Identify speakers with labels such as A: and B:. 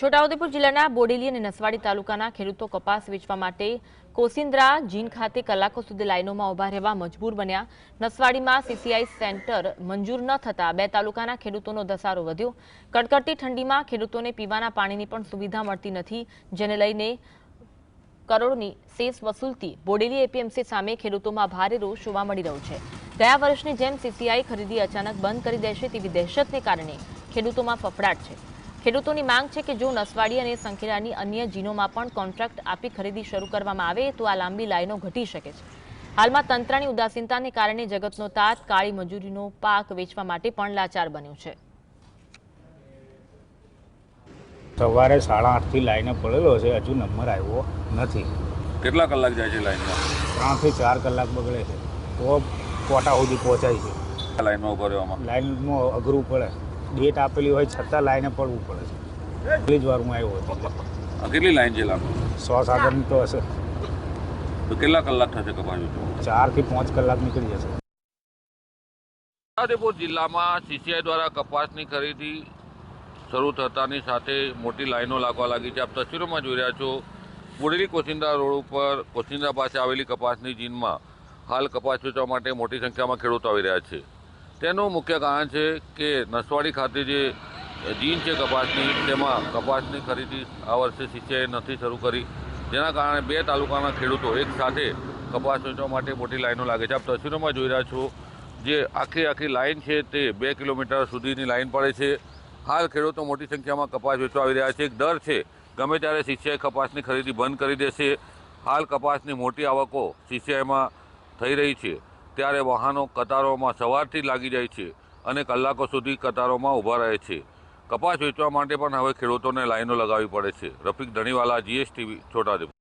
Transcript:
A: છોટાઉદેપુર જિલ્લાના બોડેલી અને નસવાડી તાલુકાના ખેડૂતો કપાસ વેચવા માટે કોસિન્દ્રા જીન ખાતે કલાકો સુધી લાઇનોમાં ઉભા રહેવા મજબૂર બન્યા। નસવાડીમાં સીસીઆઈ સેન્ટર મંજૂર ન થતા બે તાલુકાના ખેડૂતોનો ધસારો વધ્યો। કડકડતી ઠંડીમાં ખેડૂતોને પીવાના પાણીની પણ સુવિધા મળતી નથી, જેને લઈને કરોડોની સેસ વસૂલતી બોડેલી એપીએમસી સામે ખેડૂતોમાં ભારે રોષ જોવા મળી રહ્યો છે। ગયા વર્ષની જેમ સીસીઆઈ ખરીદી અચાનક બંધ કરી દેશે તેવી દહેશતને કારણે ખેડૂતોમાં ફફડાટ છે। ખેડૂતોની માંગ છે કે જો નસવાડી અને સંખેડાની અન્ય જીનોમાં પણ કોન્ટ્રાક્ટ આપી ખરીદી શરૂ કરવામાં આવે તો આ લાંબી લાઈનો ઘટી શકે છે। હાલમાં તંત્રની ઉદાસીનતાને કારણે જગતનો તાત કાળી મજૂરીનો પાક વેચવા માટે પણ લાચાર બન્યો છે।
B: સવારે 8:30 થી લાઈને પડેલો છે, હજુ નંબર આવ્યો નથી।
C: કેટલા કલાક જાય છે લાઈનમાં?
B: 3 થી 4 કલાક બગડે છે તો કોટા સુધી પહોંચાય છે।
C: લાઈનમાં ઉભા રહેવામાં
B: લાઈનમાં અઘરું પડે, ડેટ આપેલી હોય છતાં લાઈને પડવું પડે છે। એટલી જ વાર હું આવ્યો હતો।
C: કેટલી લાઈન છે લાંબી?
B: 100-7 તો હશે।
C: તો કેટલા કલાક થશે કપાસ વેચવામાં?
B: 4 થી 5 કલાક નીકળી જશે।
C: છોટાઉદેપુર જિલ્લામાં સીસીઆઈ દ્વારા કપાસની ખરીદી શરૂ થતાની સાથે મોટી લાઈનો લાગવા લાગી છે। આપ તસવીરોમાં જોઈ રહ્યા છો, બોડેલી કોસિન્દ્રા રોડ ઉપર કોસિન્દ્રા પાસે આવેલી કપાસની જીનમાં હાલ કપાસ વેચવા માટે મોટી સંખ્યામાં ખેડૂતો આવી રહ્યા છે। તેનું મુખ્ય કારણ છે કે નસવાડી ખાતે જે જીન છે કપાસની, તેમાં કપાસની ખરીદી આ વર્ષે સીસીઆઈએ નથી શરૂ કરી, જેના કારણે બે તાલુકાના ખેડૂતો એક સાથે કપાસ વેચવા માટે મોટી લાઈનો લાગે છે। આપ તસવીરોમાં જોઈ રહ્યા છો, જે આખી લાઈન છે તે 2 કિલોમીટર સુધીની લાઈન પડે છે। હાલ ખેડૂતો મોટી સંખ્યામાં કપાસ વેચવા આવી રહ્યા છે। એક ડર છે ગમે ત્યારે સીસીઆઈ કપાસની ખરીદી બંધ કરી દેશે। હાલ કપાસની મોટી આવકો સીસીઆઈમાં થઈ રહી છે, ત્યારે વાહનો કતારોમાં સવારથી લાગી જાય છે અને કલાકો સુધી કતારોમાં ઊભા રહે છે। કપાસ વેચવા માટે પણ હવે ખેડૂતોને લાઈનો લગાવવી પડે છે। રફીક ધણીવાલા, GSTV, છોટાઉદેપુર।